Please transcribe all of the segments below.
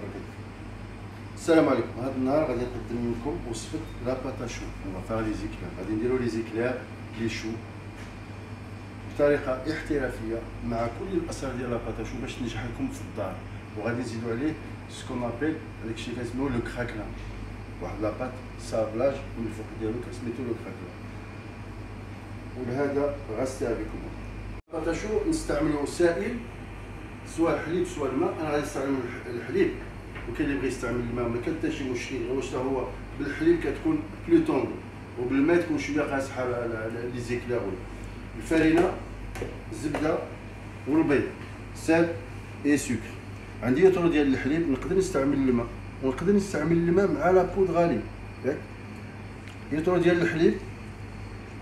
بكم. السلام عليكم. هذا النهار غادي نقدم لكم وصفه لا باتاشو. اون فار لي زيكلير. غادي نديرو لي زيكلير لي شو بطريقه احترافيه مع كل الاسرار ديال لا باتاشو باش تنجح لكم في الدار. وغادي نزيدو عليه سكون ابيل هذاك الشيء كنسميوه لو كراكلان، واحد لاباط سابلاج من الفوق ديالو كنسميتو لو كراكلان. ولهذا غنستعمل بكم الباتاشو. نستعملو سائل سواء الحليب سواء الماء. انا غادي نستعمل الحليب، وكاين اللي بغى يستعمل الماء ما كان حتى شي مشكل، غير واش هو بالحليب كتكون بلو طوندو وبالماء تكون شويه قاصحه لي زيكلير. الفرينه، الزبده والبيض، سال اي سكر. عندي يوترو ديال الحليب، نقدر نستعمل الماء ونقدر نستعمل الماء مع لابود غالي. ياك يوترو ديال الحليب،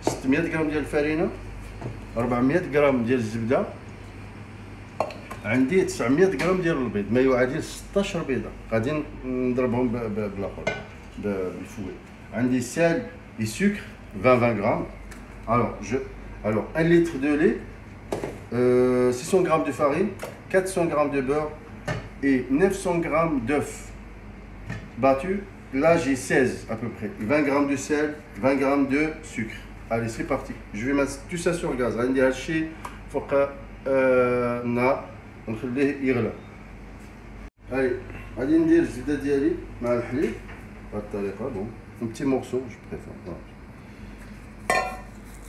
600 غرام ديال الفرينه، 400 غرام ديال الزبده، عندي 900 غرام ديال البيض ما يعادل 16 بيضه. غادي نضربهم بالابول بالفوي. عندي سال et sucre 20 grammes. Alors 1 litre de lait, 600 grammes de farine, 400 grammes de beurre et 900 grammes d'œufs battus. Là j'ai 16 à peu près. 20 grammes de sel, 20 grammes de sucre. Allez, c'est parti. Je vais mettre tout ça sur le gaz. عندي هادشي فوق النار ونخليه يغلى. هاي غادي ندير الزبده ديالي مع الحليب بهذه الطريقه. بون un petit morceau je préfère.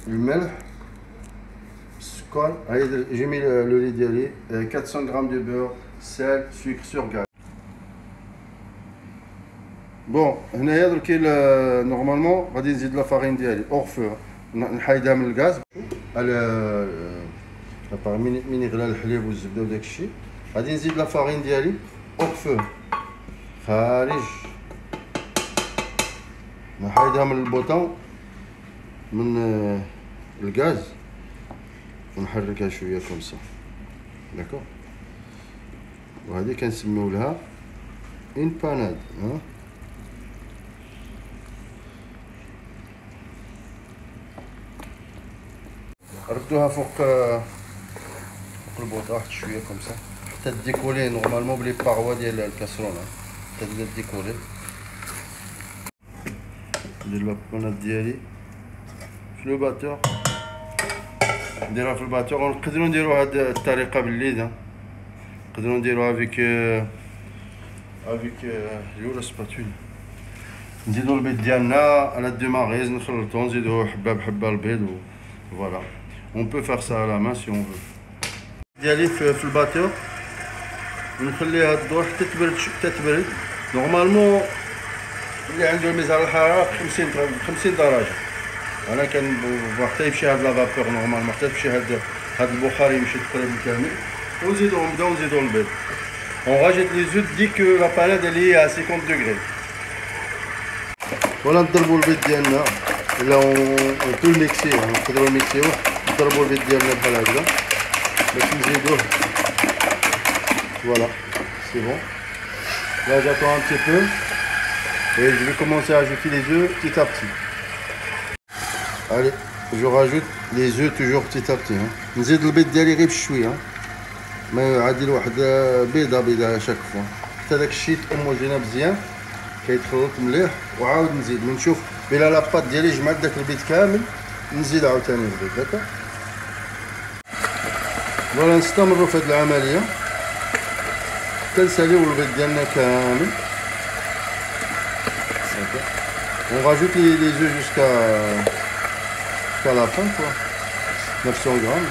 الملح، السكر. j'ai mis le lait ديالي، 400 grammes de beurre, sel, sucre sur gaz. بون هنايا درك نورمالمون غادي نزيد لا فارين ديالي اور فو، نحيدها من الغاز على من يغلى الحليب والزبده وداك الشيء. غادي نزيد لا فارين ديالي اور فو خارج، نحيدها من البوطون من الغاز ونحركها شويه كومسا. داكور. وهذه كنسميو لها اون باناد. ردوها فوق البوطه واحد شويه كومسا حتى ديكولي نورمالمون بلي باغوا ديال الكاسرونه حتى تبدا ديكولي. ندير لابونات ديالي في لو باتور، نديرها في الباتور. ونقدروا نديروا هاد الطريقه بالليد، نقدروا نديروها افيك ولا سباتول. نزيدوا البيض ديالنا على الديماغيز، نخلطو نزيدو حبه بحبه البيض فوالا. On peut faire ça à la main si on veut. ديالي في الباتور نخليها تدور حتى تبرد. نورمالمون اللي عنده ميزان الحراره 50 درجه. انا كنبغي حتى يمشي هاد لافابور نورمالمون، حتى تمشي هاد البخار يمشي تقريبا كامل. ونزيدو نبداو نزيدو البيض. On rajoute les œufs dès que la panade elle est à 50 degrés. Voilà, نضربو البيض ديالنا. لا on peut le mixer، نقدروا نميكسيوه. نضربو البيض ديالنا بحال هكذا باش نزيدوه. Voilà, c'est bon. Là j'attends un petit peu et je vais commencer à ajouter les œufs petit à petit. Allez, je rajoute les œufs toujours petit à petit. نزيد البيض ديالي غير بشويه، ما يعادل واحد بيضه شاك فوا حتى داك الشيء اوموجينا مزيان كيتخلط مليح. وعاود نزيد من نشوف بلا لاباط ديالي جمعت داك البيض كامل، نزيد عاوتاني البيض. داكوغ. فوالا نستمروا في هذه العمليه كنساليو البيض ديالنا كامل. On rajoute les œufs jusqu'à la fin quoi. 900 grammes.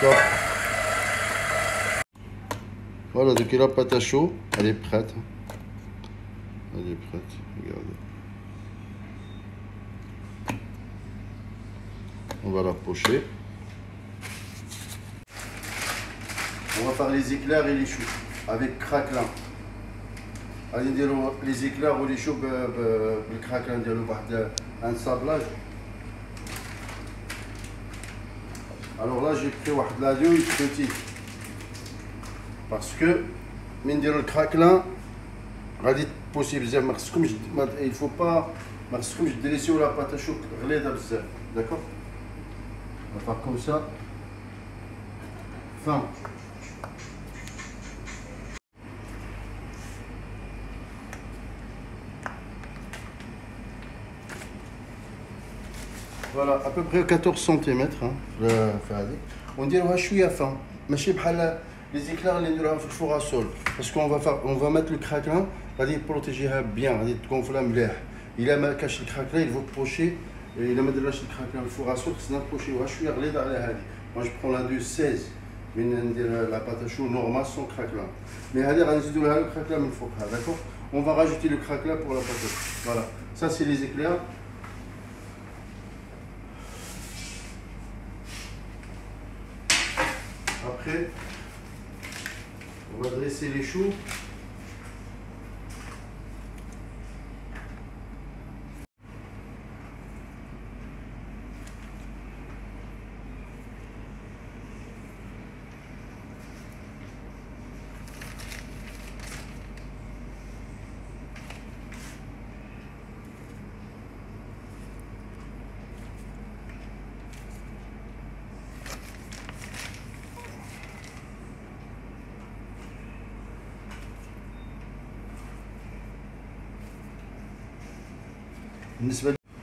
Top. Voilà, donc la pâte à chaud, elle est prête. Elle est prête, regardez. On va la pocher. On va faire les éclairs et les choux avec craquelin. غادي نديرو لي زيكلير ولي شو بالكراكلان ديالو بواحد ان سابلاج. الوغ لا جي بري واحد لاديو بوتي باسكو من نديرو الكراكلان غادي تبوسي بزاف. ما خصكمش il faut pas ما خصكمش دريسيو لا باتاشو غليظه بزاف. داكوغ. On va faire comme ça. fin. Voilà, à peu près 14 cm. On dirait شوية fin. ماشي بحال les éclairs اللي نديروها في الفوغ à sol. Parce qu'on va mettre le craquelin, غادي بروتيجيها بيان، غادي تكونفلا مليح. إلا ما كاش الكراكلin il faut pocher. إلا ما درناش الكراكلin الفوغ à sol خصنا نبوشيوها شوية غليظة على هذه. Moi je prends la 216 من ندير la pâte à choux normale sans craquelin. Mais هذه غنزيدو لها le craquelin من فوقها، d'accord. On va rajouter le craquelin pour la pâte à choux. Voilà, ça c'est les éclairs. Après, on va dresser les choux.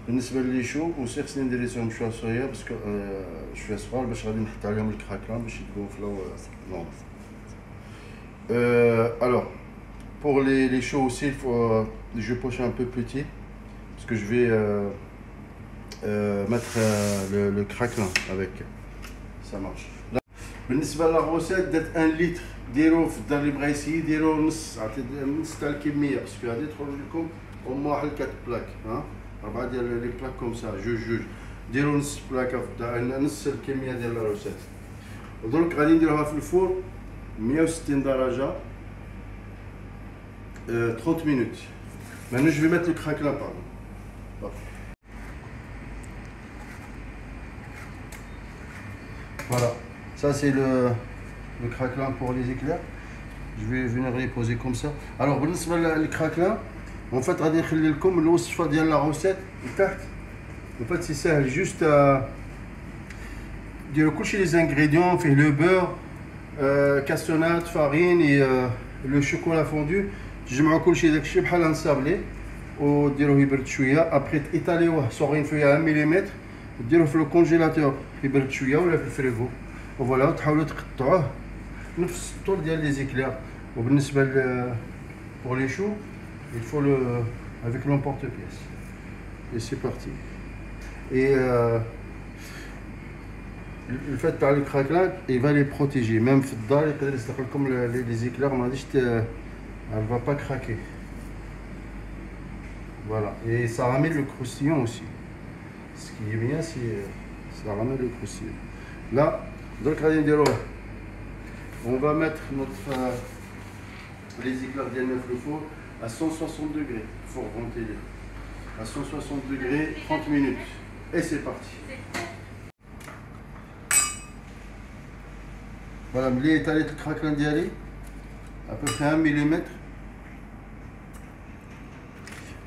بالنسبه لي شو وسي خصني ندير لهم شويه صغيره باسكو شويه صغار باش غادي نحط عليهم الكراكلان باش يتكونفلاو نورمال. Alors pour les choux aussi il faut je poche un peu petit parce que je vais mettre le craquelin avec, ça marche. بالنسبه للغوسيت درت 1 لتر، ديروا في الدار اللي بغا يسيي ديروا نص تاع الكميه باسكو غادي تخرج لكم au moins 4 بلاك، ها 4 ديال لي بلاك كوم سا جوج ديروا نص بلاكه نص الكميه ديال الروسيت. ودرك غادي نديروها في الفور 160 درجه 30 minutes. Maintenant je vais mettre le craquelin pardon. Voilà, ça c'est le craquelin pour les éclairs. Je vais venir les poser comme ça. Alors بالنسبه للكراكلان en fait غادي نخلي لكم الوصفه ديال لا روسيت لتحت. en fait c'est ساهل juste ديروا كلشي لي زانغريديون فيه لو بور كاستونات فارين اي لو شوكولا فوندو، تجمعوا كلشي داكشي بحال انسابلي وديروه يبرد شويه. ابخي ايطاليوه صغيرين فيها 1 ملم ديروه في الكونجيلاتور يبرد شويه ولا في الفريغو وفوالا تحاولوا تقطعوه نفس الطول ديال لي زيكلير. وبالنسبه pour les choux il faut le avec l'emporte-pièce et c'est parti. Et le fait par le craquelin il va les protéger même في الدار يقدر يستقبل لكم les éclairs ما غاديش elle va pas craquer. Voilà, et ça ramène le croustillant aussi. Ce qui est bien c'est ça ramène le croustillant. Là donc on va mettre notre les éclairs de 9 le four à 160 degrés, il faut ventiler à 160 degrés 30 minutes et c'est parti. Voilà, ملي étalé الكراكلان ديالي à peu près 1 ملم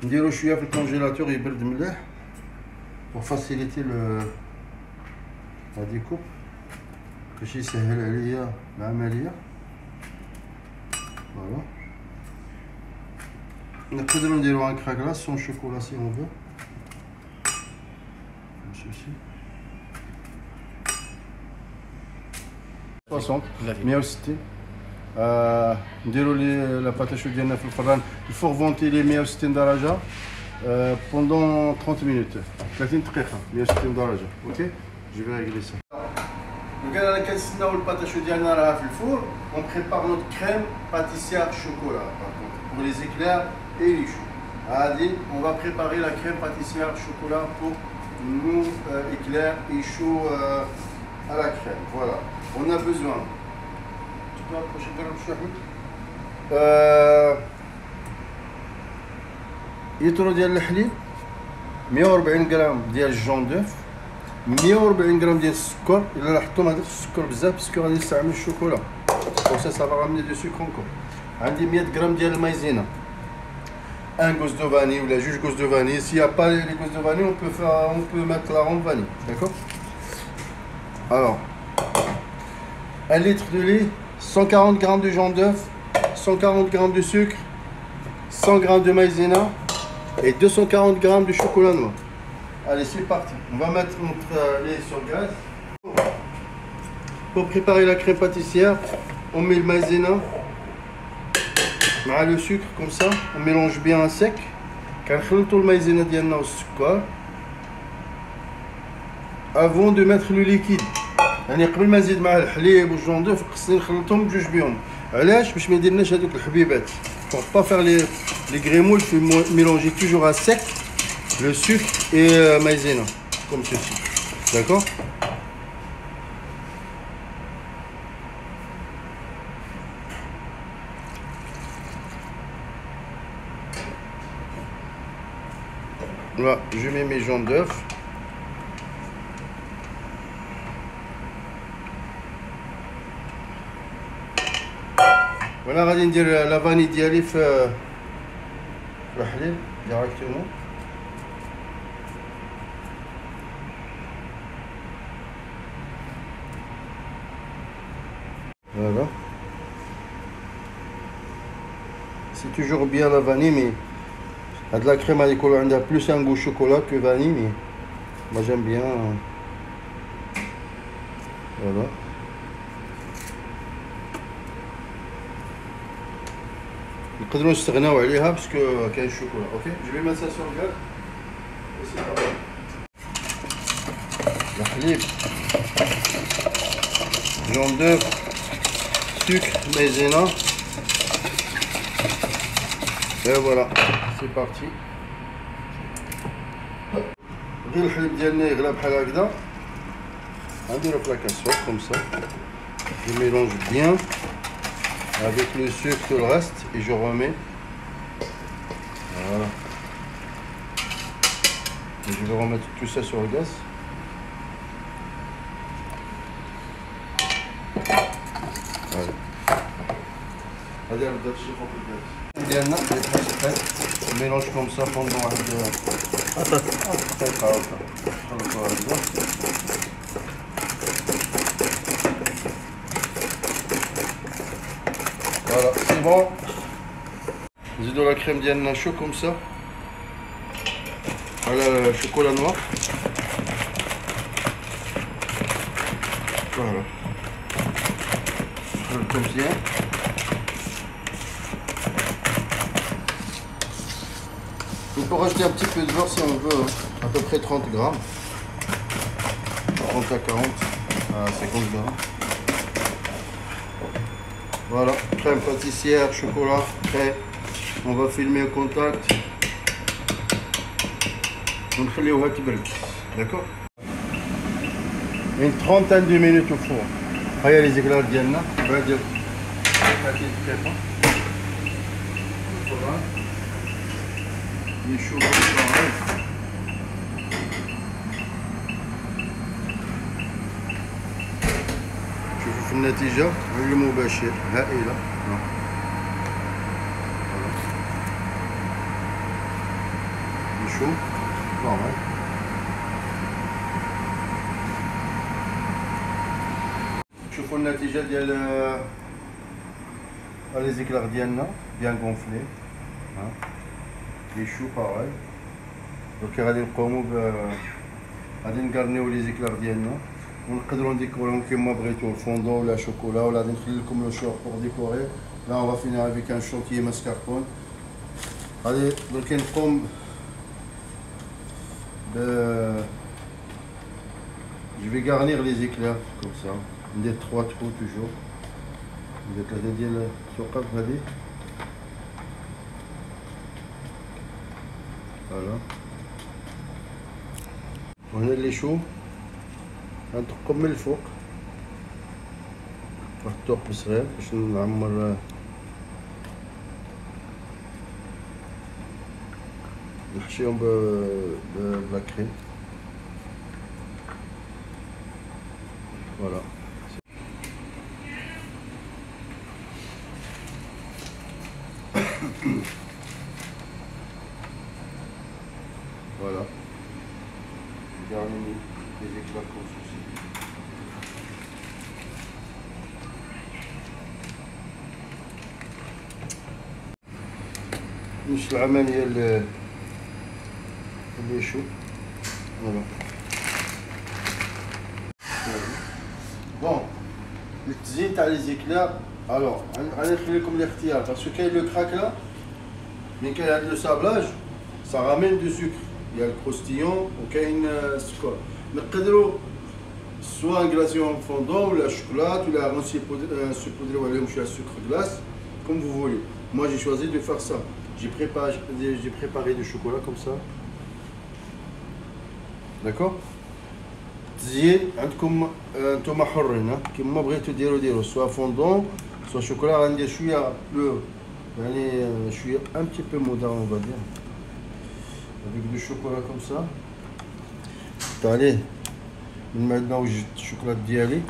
نديرو شويه في الكونجيلاتور يبرد مليح pour faciliter la découpe باش يسهل عليا العمليه. Voilà. نقدروا نديروا ان كراكلا سون شوكولا سي اون فو comme ceci. 60 160 نديروا لي لا باتاشو ديالنا في الفران الفور فونتيلي 160 درجه pendant 30 minutes 30 دقيقه 160 درجه. اوكي جو في ريغلي سا. Donc انا كنستناو الباتاشو ديالنا راها في الفور. On prépare notre crème pâtissière chocolat par contre pour les éclairs et les choux. Allez, on va préparer la crème pâtissière chocolat pour nos éclairs et choux à la crème. Voilà, on a besoin. Tu peux approcher de l'autre chouette. يطرو ديال الحليب 140 غرام ديال الجون دوف 140 غرام ديال السكر. الا لاحظتوا ما درتش السكر بزاف باسكو غادي نستعمل الشوكولا بور سا فا رامني دو سكر انكور. عندي 100 غرام ديال المايزينا un gousse de vanille ou la juge gousse de vanille. S'il n'y a pas les gousses de vanille, on peut mettre la ronde vanille, d'accord. Alors 1 litre de lait, 140 g de jaune d'œuf, 140 g de sucre, 100 g de maïzena et 240 g de chocolat noir. Allez, c'est parti. On va mettre notre lait sur le gaz. Pour préparer la crème pâtissière, on met le maïzena, le sucre comme ça, on mélange bien à sec. كنخلطوا المايزينا ديالنا والسكر avant de mettre le liquide. يعني قبل ما نزيد معاه الحليب والجون دوف خصني نخلطهم بجوج بيهم. علاش؟ باش ما يديرلناش هذوك الحبيبات. Pour pas faire les grémoules, il faut mélanger toujours à sec le sucre et maïzena comme ceci. D'accord? Là, je mets mes jaunes d'œuf. Voilà, غادي ندير la vanille ديالي في الحليب directement. Voilà. C'est toujours bien la vanille, mais de la crème à l'école, on a plus un goût chocolat que vanille, mais moi j'aime bien. Voilà. نقدروا نستغناو عليها باسكو كاين الشوكولا. اوكي جو في mettre ça sur le gaz. الحليب، jaune d'œuf, sucre, maïzena. Et voilà, c'est parti. غير الحليب ديالنا يغلى بحال هكذا غنديرو في لاكاسول comme ça. Je mélange bien avec le sucre tout le reste et je remets. Voilà. Et je vais remettre tout ça sur le gaz. Voilà. هذا نبدا نشوفو في الغاز ديالنا on mélange comme ça pendant واحد دقيقة هكا. نخلطو هكذا. Voilà, c'est bon. نزيدو la crème ديالنا chaud comme ça. Voilà le chocolat noir. Voilà. نخلطو مزيان. On peut rajouter un petit peu de beurre si on veut, à peu près 30 grammes. 30 à 40 à 50 grammes. Voilà, crème pâtissière, chocolat, prêt. On va filmer au contact. On va laisser تبرد. D'accord? Une trentaine de minutes au four. هيا les éclairs ديالنا بعد يشوف شوفوا في النتيجة غير مباشر هائلة. نشوف نورمال. شوفوا النتيجة ديال لي زيكلاغ ديالنا بيان غونفلي. لي شو باغي. دوك غادي نقومو غادي نقرنيو لي زيكلاغ ديالنا ونقدروا نديكوريهم كيما بغيتو الفوندو ولا شوكولا ولا غادي نخلي لكم لو شور بور ديكوري. لا اون فا فينير افيك ان شونتيي ماسكاربون. غادي درك نقوم je vais garnir les éclairs comme ça. ندير 3 trous toujours. ندير 3 ديال الثقب هذه. فوالا. وهنا اللي شو غنطقم من الفوق واحد الثقب صغير باش نعمر نحشيهم بلا كريم. فوالا. Voilà. Garnis les éclats comme ceci. نفس العملية اللي يشوف. فوالا بون التزيين تاع لي زيكلير. الوغ غادي نخلي لكم الاختيار باسكو كاين لو كراك لا ملي كاين هاد لو سابلاج سا رامين دو سكر، il y a le croustillon وكاين السكر. نقدروا سوا غلاسيون فوندون ولا شوكولات ولا نسيبودريو عليهم شويه سكر غلاس comme vous voulez. Moi j'ai choisi de faire ça. J'ai préparé du chocolat comme ça. D'accord. تزيين عندكم نتوما حرين كيما بغيتو ديروا سوا فوندون سوا شوكولا. غندير شويه لو يعني شويه un petit peu moderne on va dire avec du chocolat comme ça. طاليه من بعد وجدت الشوكولات ديالي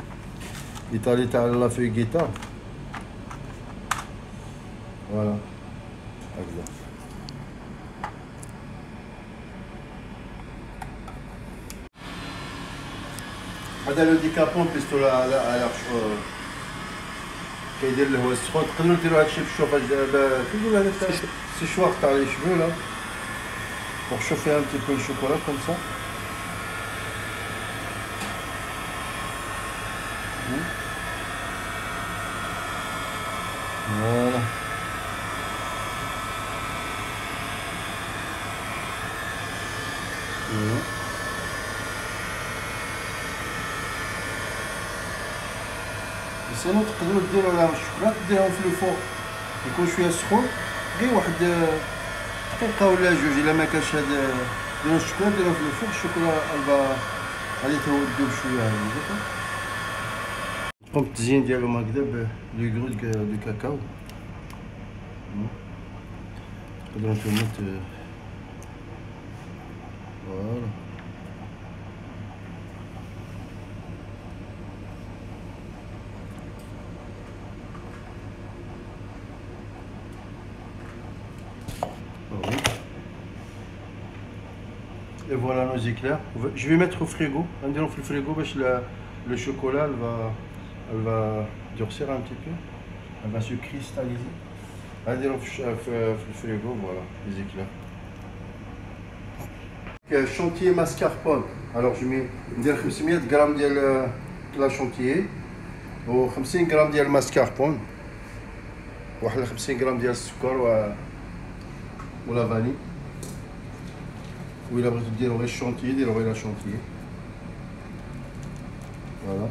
ايطالي تاع لا فيغيتا. فوالا هكذا. هذا لو ديكابون بيستول على كيدير الهواء السخون. تقدروا ديروا هادشي بالشوفاج كيقول هذاك السيشوار تاع لي شفو لا pour chauffer un petit peu le chocolat comme ça. Voilà. سينو تقدروا ديروا لهم الشوكولات ديروهم في الفور يكون شويه سخون غير واحد دقيقه ولا جوج. الا ما كانش هاد ديروا الشوكولات ديروهم في الفور. الشوكولا غادي تودو بشويه هكذا. نقوم بالتزيين ديالهم هكذا بلو غرو دو كاكاو. تقدروا نتوما فوالا. Et voilà nos éclairs. Je vais mettre au frigo. On dirait au frigo parce que le chocolat elle va durcir un petit peu. Elle va se cristalliser. On dirait au frigo, voilà les éclairs. Chantilly mascarpone. Alors je mets 500 grammes de la chantilly و 50 غرام ديال الماسكاربون، واحد 50 غرام ديال السكر ولا فاني. وإلا بغيتو ديرو غير الشونتيي ديرو غير لا شونتيي. فوالا.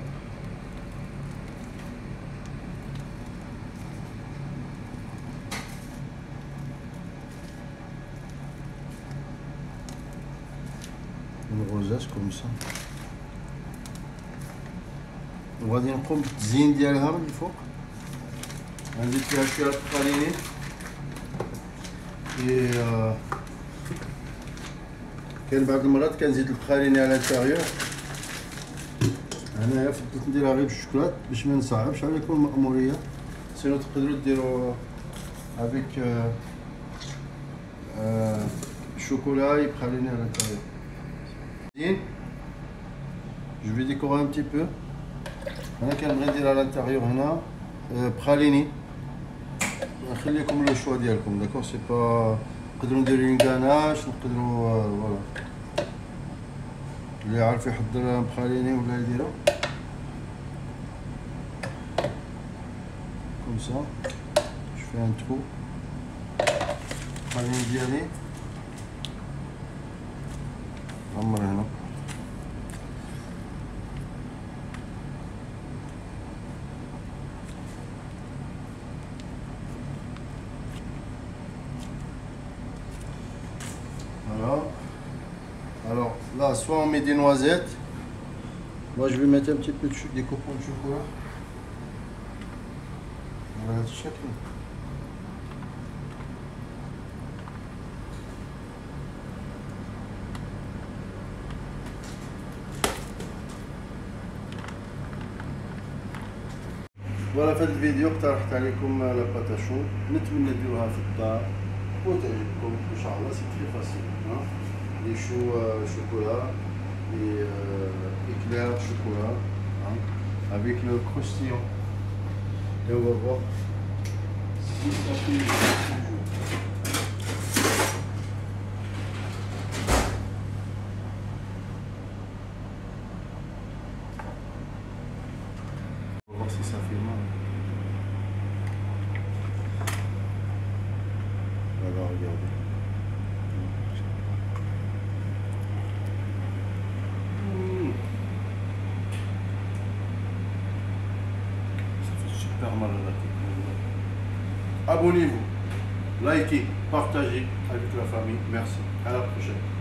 Une rosace comme ça. وغادي نقوم بالتزيين ديالها من الفوق. غنزيد فيها شويه الطحاليني كاين بعض المرات كنزيد البخاريني على الانتيريور. هنايا فضلت نديرها غير بالشوكولات باش ما نصعبش عليكم المأمورية. سينو تقدروا ديروا افيك شوكولا بخاريني على الانتيريور. زين جو في ديكوري ان بتي بو. انا كنبغي ندير على الانتيريور هنا بخاليني. نخليكم لو شوا ديالكم داكور. سي با نقدروا نديرو اون غاناش، نقدروا فوالا اللي عارف يحضر بخاليني ولا يديرو كوم سا. جو في ان ترو بخاليني ديالي عمر هنا. Voilà. Alors là, soit on met des noisettes. Moi, je vais mettre un petit peu des copeaux de chocolat. Voilà, chacun. فوالا في هذا الفيديو اقترحت عليكم لا باتاشو. نتمنى ديروها في الدار وتعجبكم ان شاء الله. سي تري فاسيل. لي chocolat, les éclairs chocolat avec le croustillant. Et on va voir si ça fait. Regardez. Ça fait super mal à la tête. Abonnez-vous, likez, partagez avec la famille. Merci. À la prochaine.